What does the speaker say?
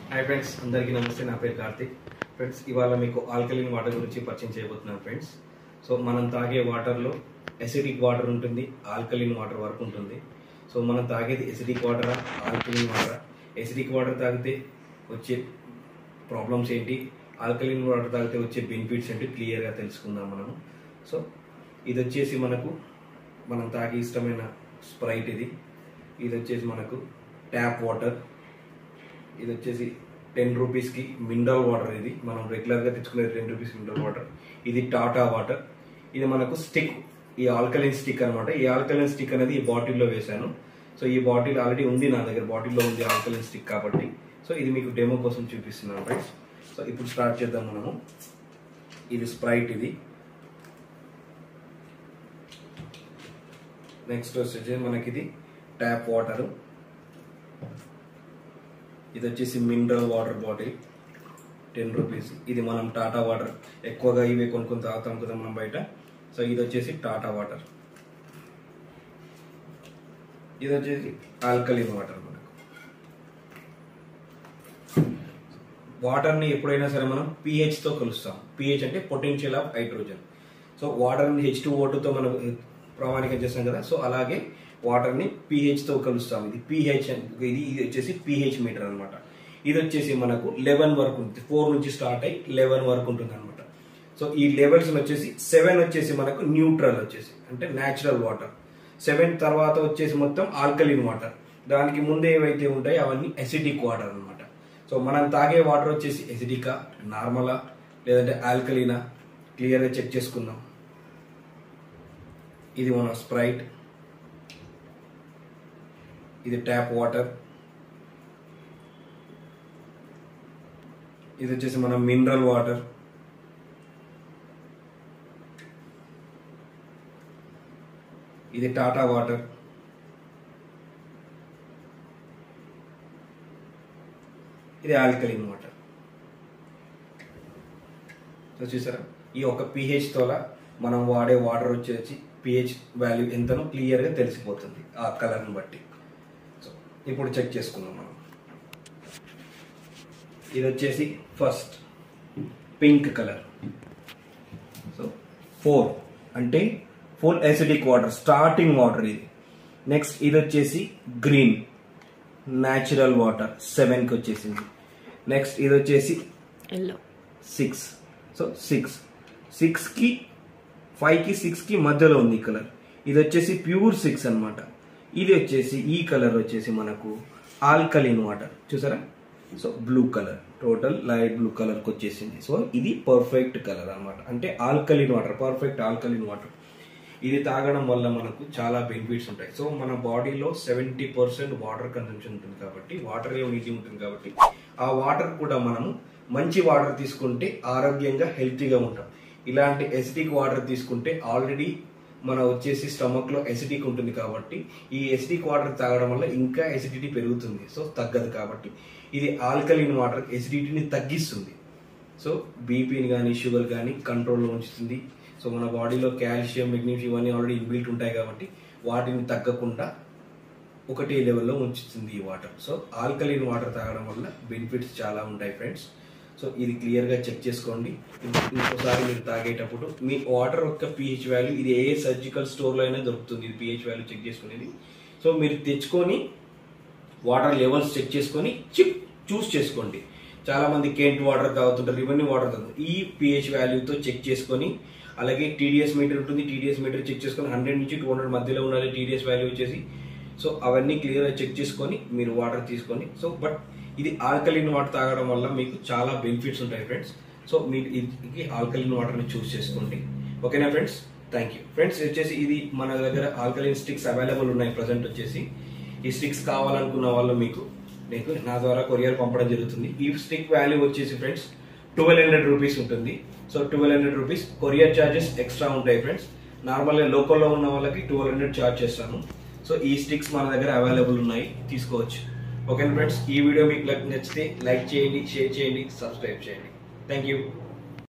Hi friends, అందరికీ నమస్తే. నా పేరు కార్తిక్. ఫ్రెండ్స్, ఇవాళ మీకు ఆల్కలీన్ వాటర్ గురించి పరిచయం చేయబోతున్నాను ఫ్రెండ్స్. సో మనం తాగే వాటర్లో ఎసిడిక్ వాటర్ ఉంటుంది, ఆల్కలీన్ వాటర్ వరకు ఉంటుంది. సో మనం తాగేది ఎసిడిక్ వాటరా, ఆల్కలీన్ వాటరా? ఎసిడిక్ వాటర్ తాగితే వచ్చే ప్రాబ్లమ్స్ ఏంటి, ఆల్కలీన్ వాటర్ తాగితే వచ్చే బెనిఫిట్స్ ఏంటి క్లియర్గా తెలుసుకుందాం మనము. సో ఇది వచ్చేసి మనం తాగే ఇష్టమైన స్ప్రైట్. ఇది వచ్చేసి మనకు ట్యాప్ వాటర్. ఇది వచ్చేసి 10 రూపీస్కి మినరల్ వాటర్. ఇది మనం రెగ్యులర్గా తెచ్చుకునేది 10 రూపీస్ మినరల్ వాటర్. ఇది టాటా వాటర్. ఇది మనకు స్టిక్, ఈ ఆల్కలైన్ స్టిక్ అనమాట. ఈ ఆల్కలైన్ స్టిక్ అనేది ఈ బాటిల్లో వేశాను. సో ఈ బాటిల్ ఆల్రెడీ ఉంది నా దగ్గర, బాటిల్లో ఉంది ఆల్కలైన్ స్టిక్ కాబట్టి. సో ఇది మీకు డెమో కోసం చూపిస్తున్నాను ఫ్రెండ్స్. సో ఇప్పుడు స్టార్ట్ చేద్దాం మనము. ఇది స్ప్రైట్. ఇది నెక్స్ట్ వచ్చేసి మనకి ఇది ట్యాప్ వాటర్. ఇది వచ్చేసి మినరల్ వాటర్ బాటిల్ 10 రూపీస్. ఇది మనం టాటా వాటర్, ఎక్కువగా ఇవే కొనుక్కొని తాగుతాం కదా మనం బయట. సో ఇది వచ్చేసి టాటా వాటర్. ఇది వచ్చేసి ఆల్కలీన్ వాటర్. మనకు వాటర్ని ఎప్పుడైనా సరే మనం pHతో కలుస్తాం. pH అంటే పొటెన్షియల్ ఆఫ్ హైడ్రోజన్. సో వాటర్ని H2O2తో మనం ప్రామాణికం చేస్తాం కదా. సో అలాగే వాటర్ని pHతో కలుస్తాం. ఇది pH, ఇది వచ్చేసి pH మీటర్ అనమాట. ఇది వచ్చేసి మనకు 11 వరకు ఉంటుంది. 4 నుంచి స్టార్ట్ అయ్యి 11 వరకు ఉంటుంది అనమాట. సో ఈ లెవెల్స్ వచ్చేసి 7 వచ్చేసి మనకు న్యూట్రల్ వచ్చేసి అంటే న్యాచురల్ వాటర్. 7 తర్వాత వచ్చేసి మొత్తం ఆల్కలీన్ వాటర్. దానికి ముందే ఏవైతే ఉంటాయో అవన్నీ ఎసిడిక్ వాటర్ అనమాట. సో మనం తాగే వాటర్ వచ్చేసి ఎసిడికా, నార్మలా, లేదంటే ఆల్కలీనా క్లియర్గా చెక్ చేసుకుందాం. ఇది మన స్ప్రైట్. ఇది ట్యాప్ వాటర్. ఇది వచ్చేసి మన మినరల్ వాటర్. ఇది టాటా వాటర్. ఇది ఆల్కలీన్ వాటర్. సో చూసారా, ఈ ఒక pH తోలా మనం వాడే వాటర్ వచ్చేసి pH వాల్యూ ఎంతనో క్లియర్గా తెలిసిపోతుంది ఆ కలర్ని బట్టి. సో ఇప్పుడు చెక్ చేసుకుందాం మనం. ఇది వచ్చేసి ఫస్ట్ పింక్ కలర్. సో 4 అంటే full acidic water, starting water ఇది. నెక్స్ట్ ఇది వచ్చేసి గ్రీన్, న్యాచురల్ వాటర్ 7కి వచ్చేసింది. నెక్స్ట్ ఇది వచ్చేసి 6. సో 6కి 5కి 6కి మధ్యలో ఉంది కలర్. ఇది వచ్చేసి ప్యూర్ 6 అనమాట. ఇది వచ్చేసి ఈ కలర్ వచ్చేసి మనకు ఆల్కలీన్ వాటర్. చూసారా, so blue colour, total light blue కలర్కి వచ్చేసింది. సో ఇది పర్ఫెక్ట్ కలర్ అనమాట, అంటే alkaline water, perfect alkaline water. ఇది తాగడం వల్ల మనకు చాలా బెనిఫిట్స్ ఉంటాయి. సో మన బాడీలో 70% వాటర్ కన్సంప్షన్ ఉంటుంది కాబట్టి, వాటర్ యూనిటీ ఉంటుంది కాబట్టి, ఆ వాటర్ కూడా మనము మంచి వాటర్ తీసుకుంటే ఆరోగ్యంగా హెల్తీగా ఉంటాం. ఇలాంటి ఎసిడిక్ వాటర్ తీసుకుంటే ఆల్రెడీ మన వచ్చేసి స్టమక్ లో ఎసిడిక్ ఉంటుంది కాబట్టి ఈ ఎసిడిక్ వాటర్ తాగడం వల్ల ఇంకా ఎసిడిటీ పెరుగుతుంది. సో తగ్గదు కాబట్టి ఇది ఆల్కలీన్ వాటర్ ఎసిడిటీని తగ్గిస్తుంది. సో బీపీని కానీ షుగర్ కానీ కంట్రోల్లో ఉంచుతుంది. సో మన బాడీలో కాల్షియం, మెగ్నీషియం ఇవన్నీ ఆల్రెడీ ఇన్బిల్ట్ ఉంటాయి కాబట్టి వాటిని తగ్గకుండా ఒకటే లెవెల్లో ఉంచుతుంది ఈ వాటర్. సో ఆల్కలీన్ వాటర్ తాగడం వల్ల బెనిఫిట్స్ చాలా ఉంటాయి ఫ్రెండ్స్. సో ఇది క్లియర్గా చెక్ చేసుకోండి. ఇంకోసారి మీరు తాగేటప్పుడు మీ వాటర్ యొక్క pH వాల్యూ, ఇది ఏ సర్జికల్ స్టోర్లో అయినా దొరుకుతుంది. ఇది pH వాల్యూ చెక్ చేసుకునేది. సో మీరు తెచ్చుకొని వాటర్ లెవెల్స్ చెక్ చేసుకొని చూస్ చేసుకోండి. చాలా మంది కెంట్ వాటర్ తాగుతుంటారు, ఇవన్నీ వాటర్ తాగుతారు. ఈ pH వాల్యూతో చెక్ చేసుకొని, అలాగే టీడీఎస్ మీటర్ ఉంటుంది, టీడీఎస్ మీటర్ చెక్ చేసుకొని 100 నుంచి 200 మధ్యలో ఉండాలి టీడీఎస్ వాల్యూ వచ్చేసి. సో అవన్నీ క్లియర్గా చెక్ చేసుకొని మీరు వాటర్ తీసుకోండి. సో బట్ ఇది ఆల్కలీన్ వాటర్ తాగడం వల్ల మీకు చాలా బెనిఫిట్స్ ఉంటాయి ఫ్రెండ్స్. సో మీరు ఇది ఆల్కలీన్ వాటర్ని చూస్ చేసుకోండి. ఓకేనా ఫ్రెండ్స్? Thank you friends. వచ్చేసి ఇది మన దగ్గర ఆల్కలీన్ స్టిక్స్ అవైలబుల్ ఉన్నాయి ప్రజెంట్ వచ్చేసి. ఈ స్టిక్స్ కావాలనుకున్న వాళ్ళు మీకు నా ద్వారా కొరియర్ పంపడం జరుగుతుంది. ఈ స్టిక్ వాల్యూ వచ్చేసి ఫ్రెండ్స్ 1200 రూపీస్ ఉంటుంది. So 1200 rupees. Courier charges extra ఉంటాయి ఫ్రెండ్స్. నార్మల్గా లోకల్లో ఉన్న వాళ్ళకి 1200 ఛార్జ్ చేస్తాను. సో ఈ స్టిక్స్ మన దగ్గర అవైలబుల్ ఉన్నాయి, తీసుకోవచ్చు. ఓకే ఫ్రెండ్స్, ఈ వీడియో మీకు నచ్చితే లైక్ చేయండి, షేర్ చేయండి, సబ్స్క్రైబ్ చేయండి. Thank you.